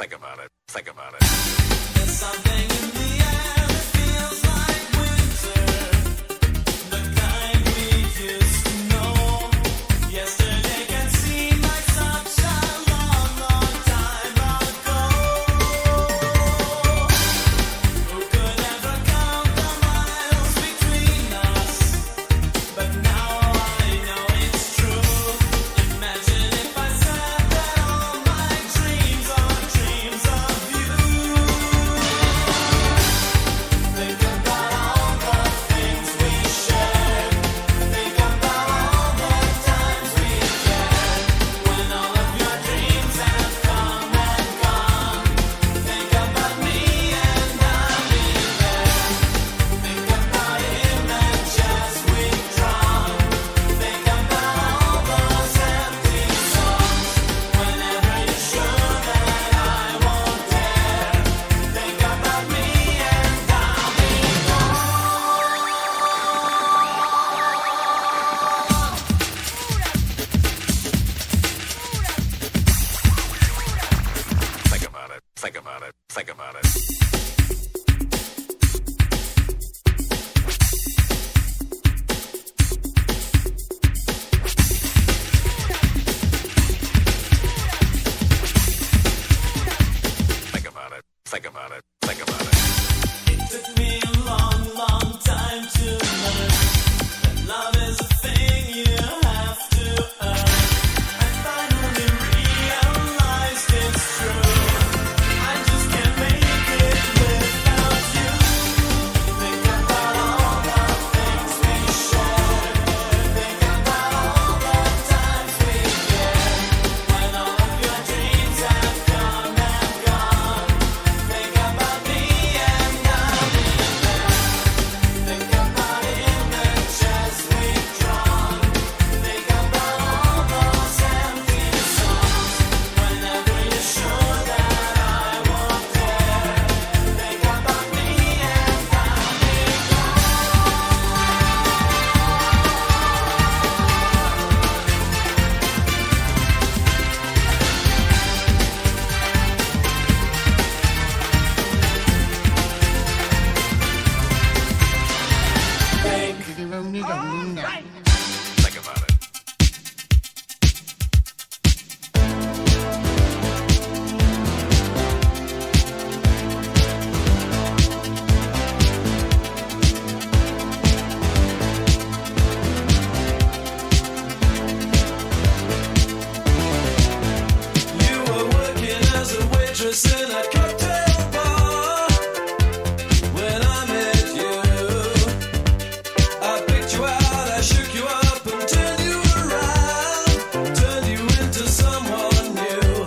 Think about it. Think about it. There's something in the air that feels like winter, the kind we used to know. Yesterday can seem like such a long, long time ago. Who could ever count the miles between us? But now I know it's true. Imagine if I said that all my dreams are dreams of you. Think about all the things we shared. Think about all the times we cared. When all of your dreams have come and gone. Think about me and I'll be there. Think about images we've drawn. Think about all those empty songs. Whenever you're sure that I won't dare. Think about me and I'll be gone. Think about it. Think about it. Think about it. Think about it. Think about it. Think about it. It took me a long, long time to learn that love is a thing you have to earn. I finally realized it's true. I just can't make it without you. Think about all the things we shared. Think about all the times we cared. When all of your dreams have come and gone. Think about me and I'll be there. Think about images we've drawn. Think about all those empty songs. Whenever you're sure that I won't dare. Think about me and I'll be Think about it. You were working as a waitress in a cocktail bar when I met you. I picked you out, I shook you up and turned you around, turned you into someone new.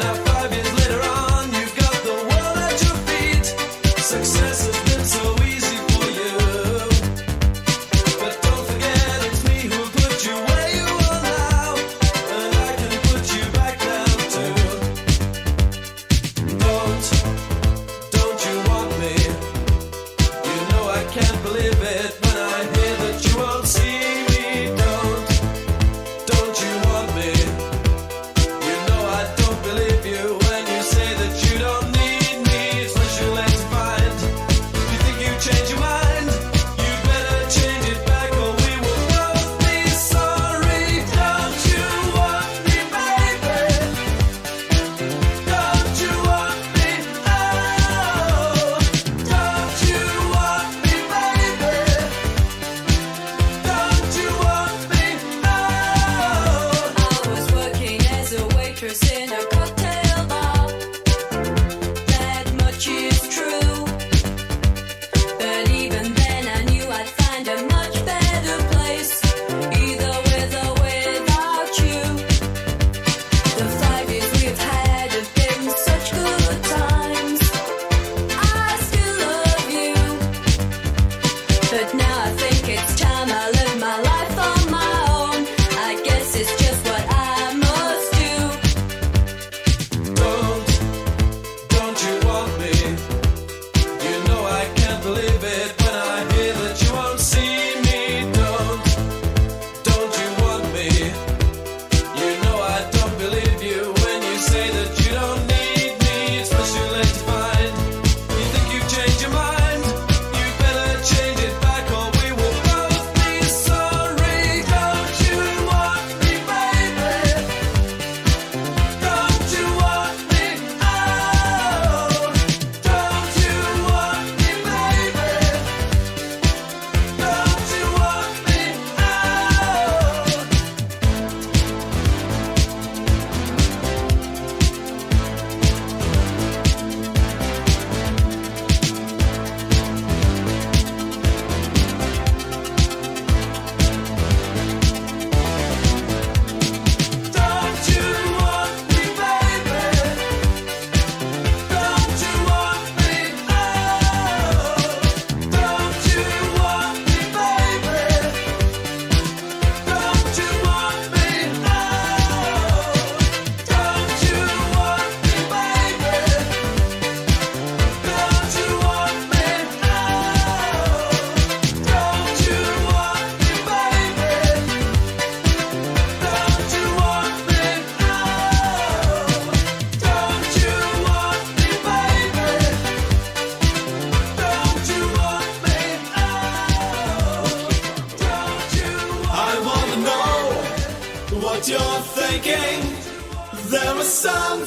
Now 5 years later on, you've got the world at your feet. Success has been so easy for you. But don't forget it's me who put you where you are now, and I can put you back down too.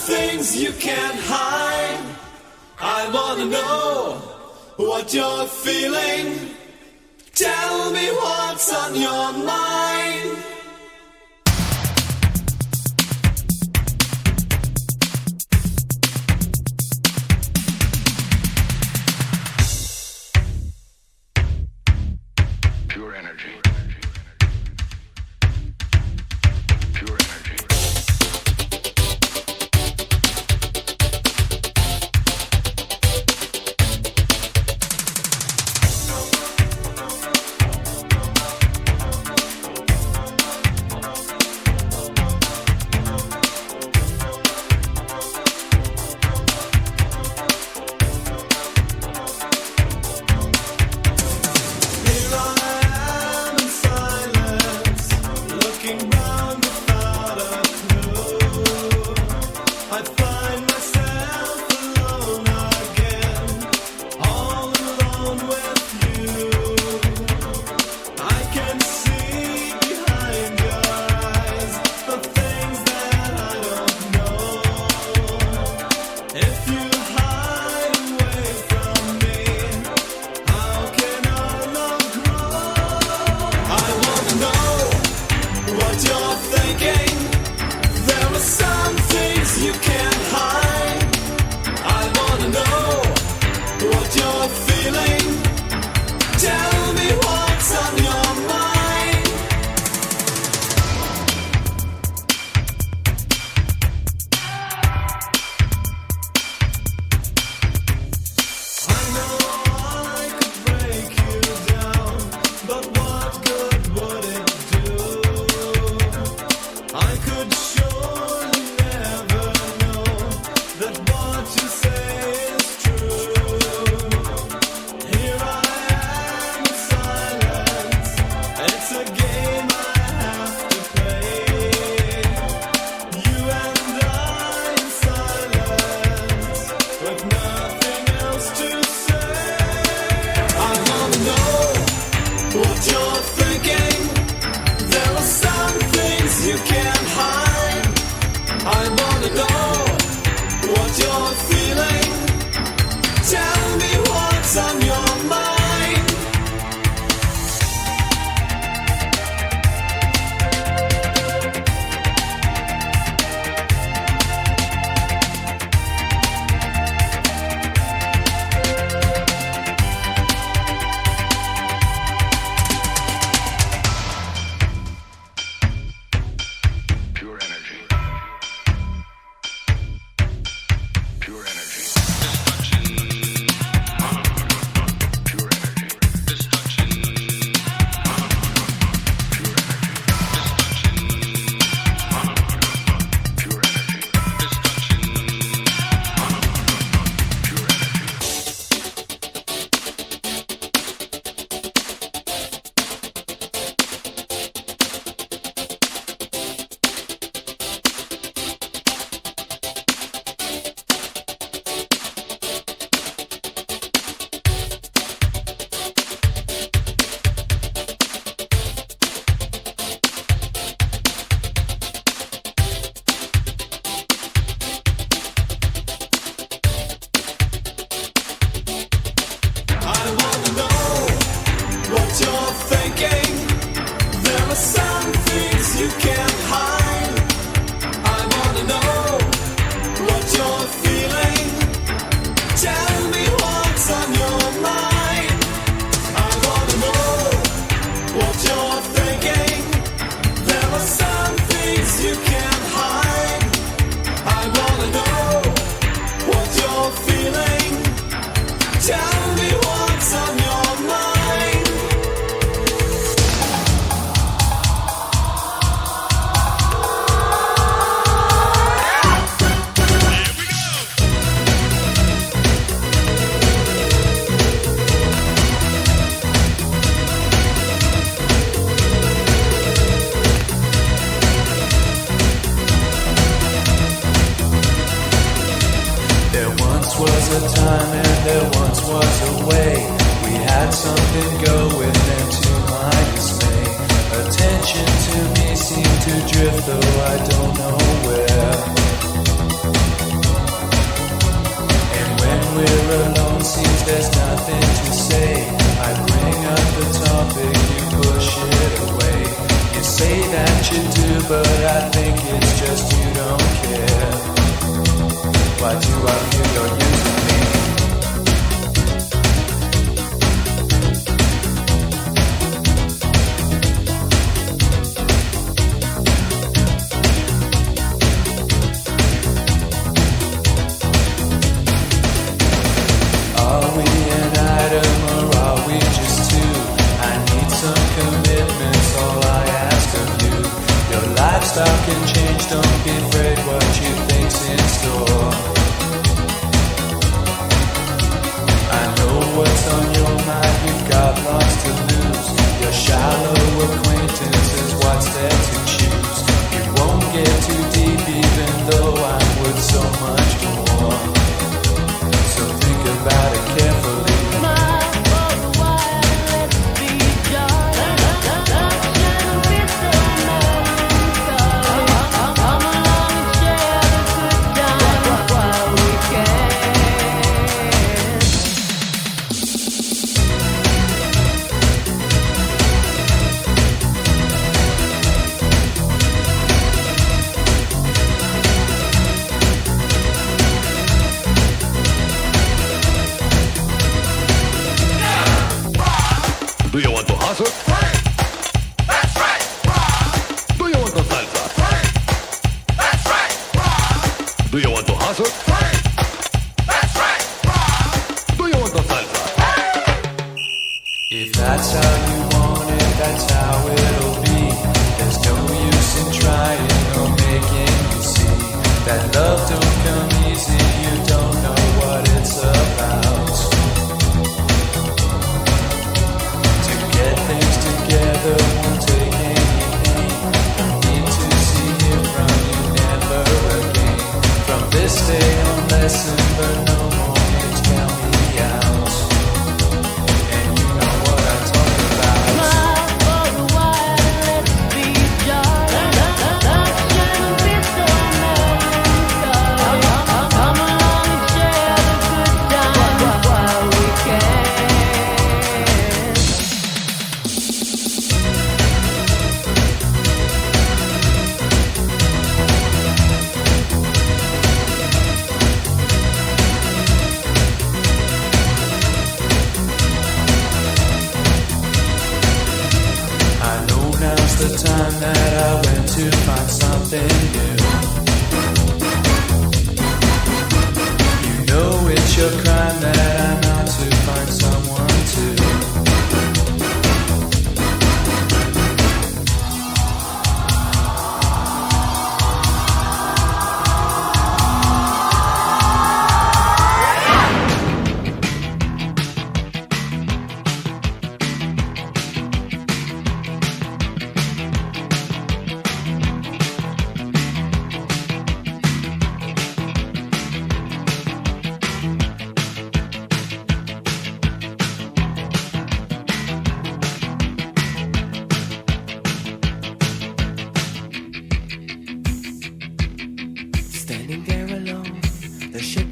things you can't hide. I wanna know what you're feeling. Tell me what's on your mind. Pure energy. Attention to me seemed to drift, though I don't know where. but I think it's just you don't care. Why do I feel you're using me? Are we an item or are we just two? I need some commitments, all I ask of you. Your lifestyle can change, don't be afraid what you think's in store. I know what's on your mind, you've got lots to lose. Your shallow acquaintance is what's there to choose. You won't get too deep even though I would so much more. So think about it carefully. Do you want to hustle? That's right. Do you want to salsa? That's right. Do you want to hustle? That's right. Do you want to salsa? If that's how you want it, that's how it'll be. There's no use in trying or making you see that love don't come easy, you don't know what it's about. Get things together, won't take anything. Don't need to see it from you never again. From this day on, lesson, but no more games, count me out. And you know what I'm talking about. The time that I went to find something new. You know it's your crime that I'm out to find someone to.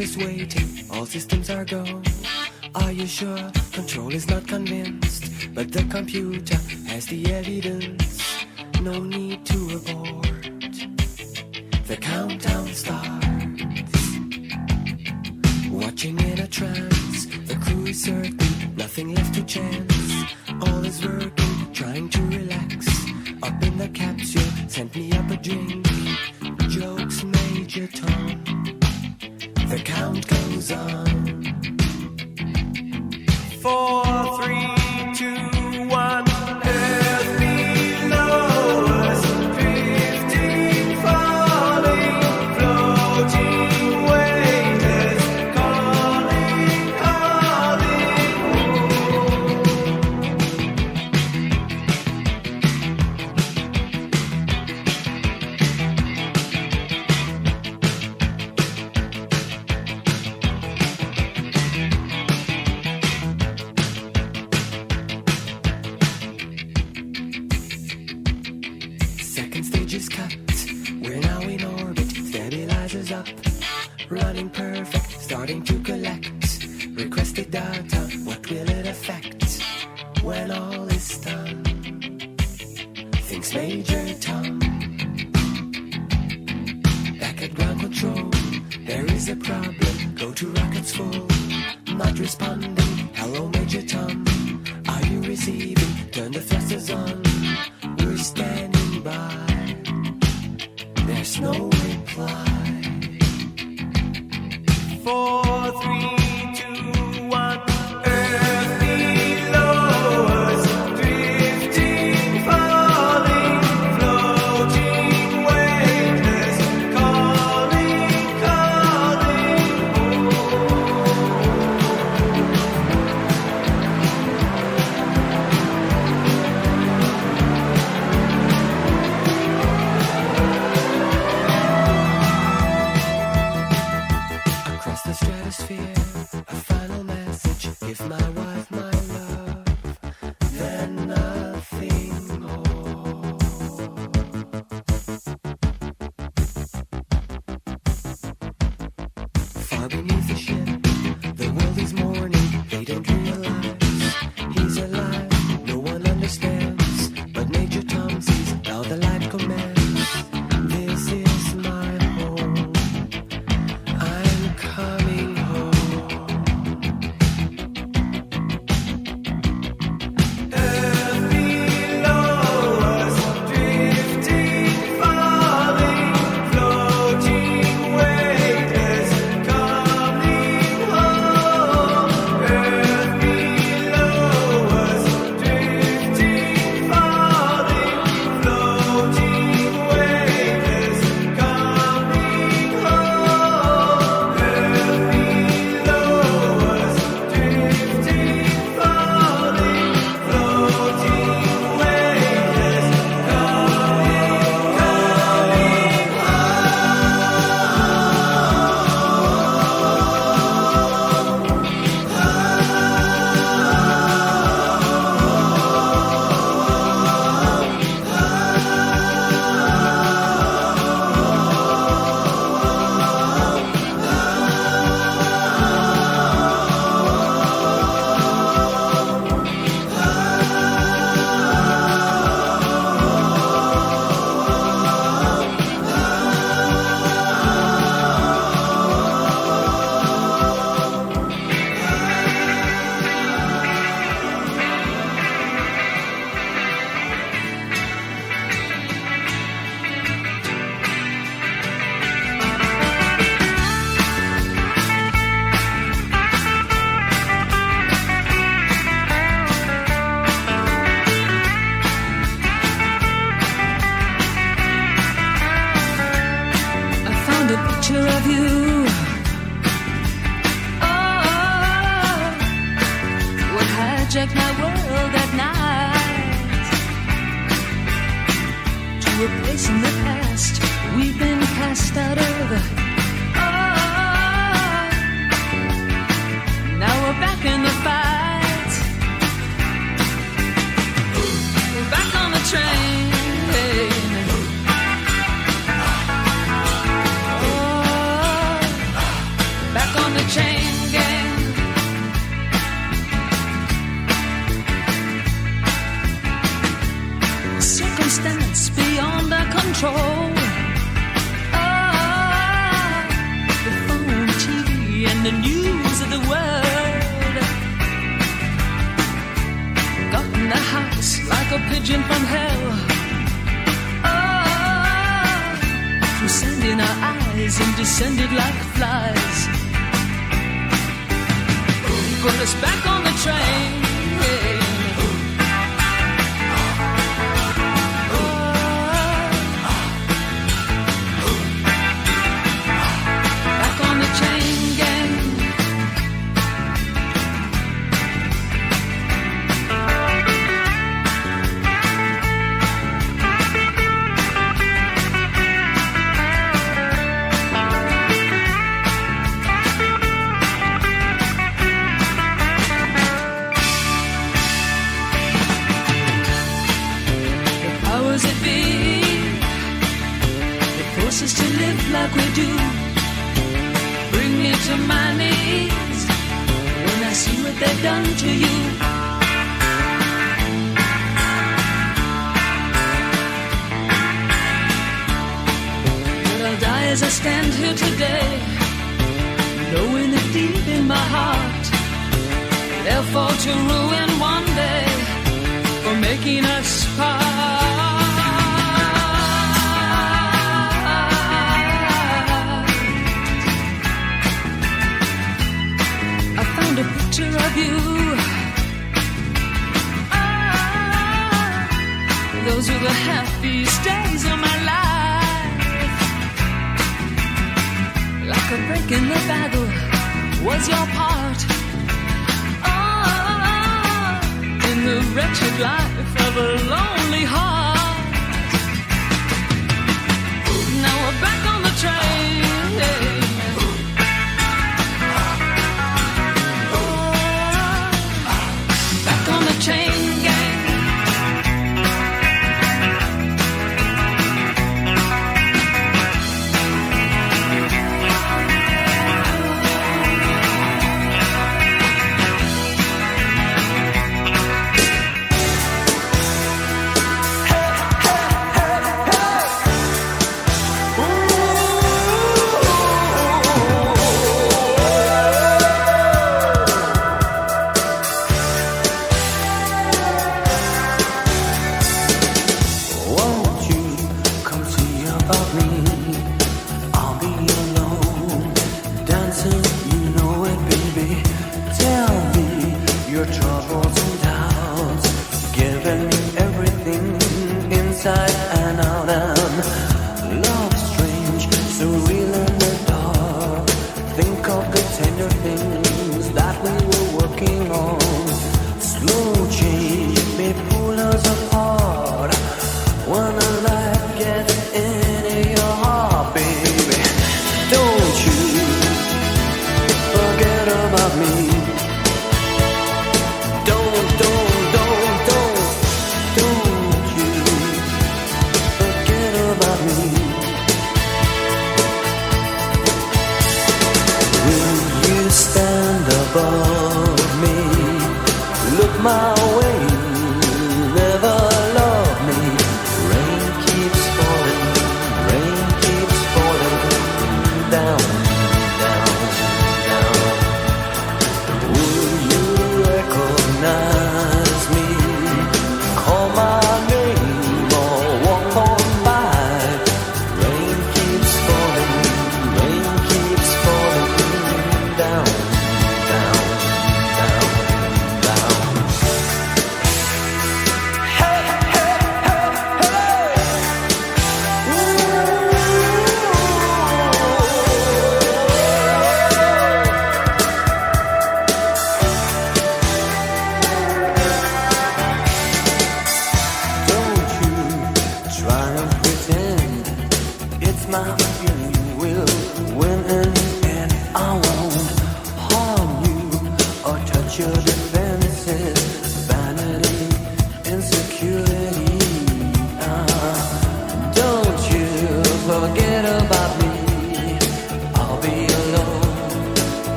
is waiting, all systems are go. Are you sure? Control is not convinced, but the computer has the evidence. No need to abort. The countdown starts. Watching in a trance, the crew is certain, nothing left to chance. All is working, trying to relax. Up in the capsule, sent me up a drink. Jokes, Major Tom. The count goes on. 4, 3, 2, 1. Earth below us, drifting, falling, floating, weightless, calling, calling. Second stage is cut. We're now in orbit. Stabilizers up. Running perfect. Starting to collect. Requested data. What will it affect when all is done? Thinks Major Tom. rockets full, not responding. Hello, Major Tom, are you receiving? Turn the thrusters on, we're standing by. There's no reply. 4, 3, 2, 1. Earth below us, drifting, falling, floating, weightless, calling, calling. Across the stratosphere, a final message. Give my wife my love, then nothing more. Far beneath the ship, the world is mourning. They don't realize he's alive. No one understands, but Major Tom sees how the light commands. This is my home. I'm coming home. Earth below us, drifting, falling, floating, weightless, coming home. Earth below us, drifting, falling, floating, weightless, coming home. Earth below us, drifting, falling, floating, weightless, I found a picture of you. Oh, what hijacked my world at night to a place in the past we've been cast out of. Oh, now we're back in the fight. We're back on the train. Back on the chain gang. Circumstance beyond our control. Ah, the phone, TV, and the news of the world got in the house like a pigeon from hell. Ah, through sand in our eyes and descended like flies. Put us back on the train. Back on the chain gang. Us to live like we do. Bring me to my knees when I see what they've done to you. But I'll die as I stand here today, knowing it deep in my heart. They'll fall to ruin one day for making us part. I found a picture of you. Those were the happiest days of my life. Like a break in the battle was your part. In the wretched life of a lonely heart. Now we're back on the train. Back on the chain gang.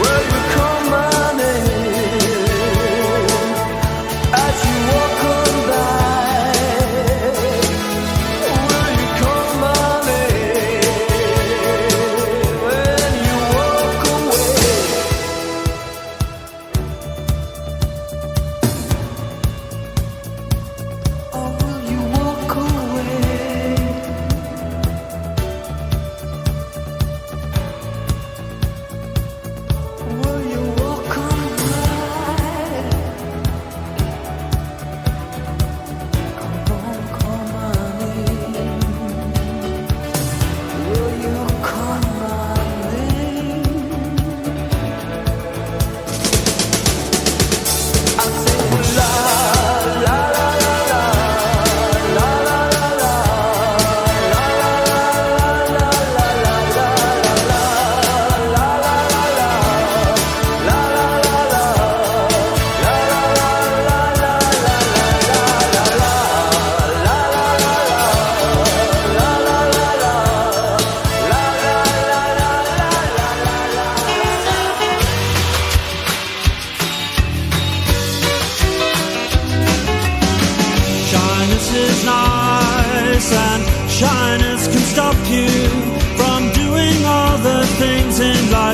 Well,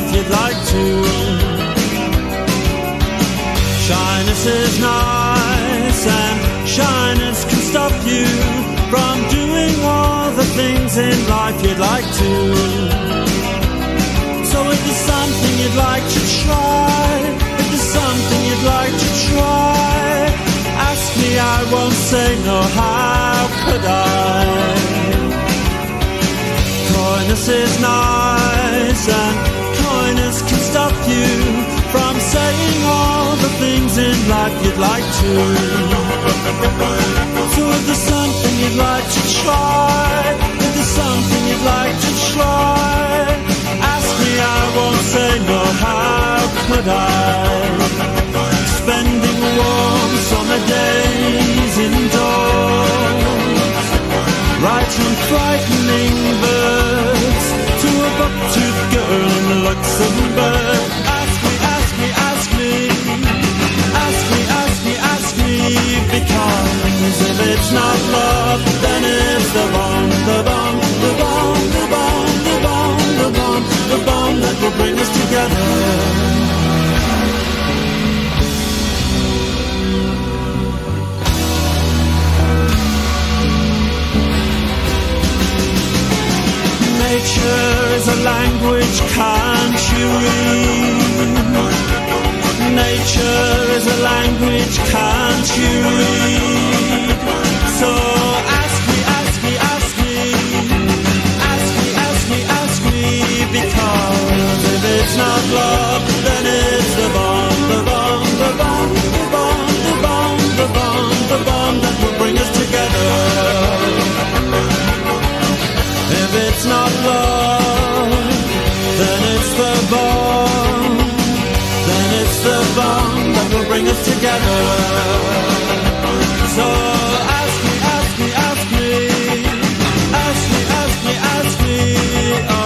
life you'd like to. Shyness is nice and shyness can stop you from doing all the things in life you'd like to. So if there's something you'd like to try, if there's something you'd like to try, ask me, I won't say no, how could I? Coyness is nice and coyness can stop you from saying all the things in life you'd like to. So if there's something you'd like to try, if there's something you'd like to try, ask me, I won't say no, how could I? Spending warm summer days indoors, writing frightening verse to a buck-toothed girl in Luxembourg. Ask me, ask me, ask me, ask me, ask me, ask me, because if it's not love, then it's the bomb, the bomb, the bomb, the bomb, the bomb, the bomb, the bomb that will bring us together. Nature is a language, can't you read? Nature is a language, can't you read? So ask me, ask me, ask me, ask me, ask me, ask me, because if it's not love, then it's the bomb, the bomb, the bomb, the bomb, the bomb, the bomb, the bomb that will bring us together. If it's not love, then it's the bomb, then it's the bomb that will bring us together. So ask me, ask me, ask me, ask me, ask me, ask me, oh.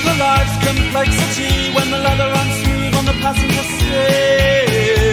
for life's complexity when the leather runs smooth on the passenger seat.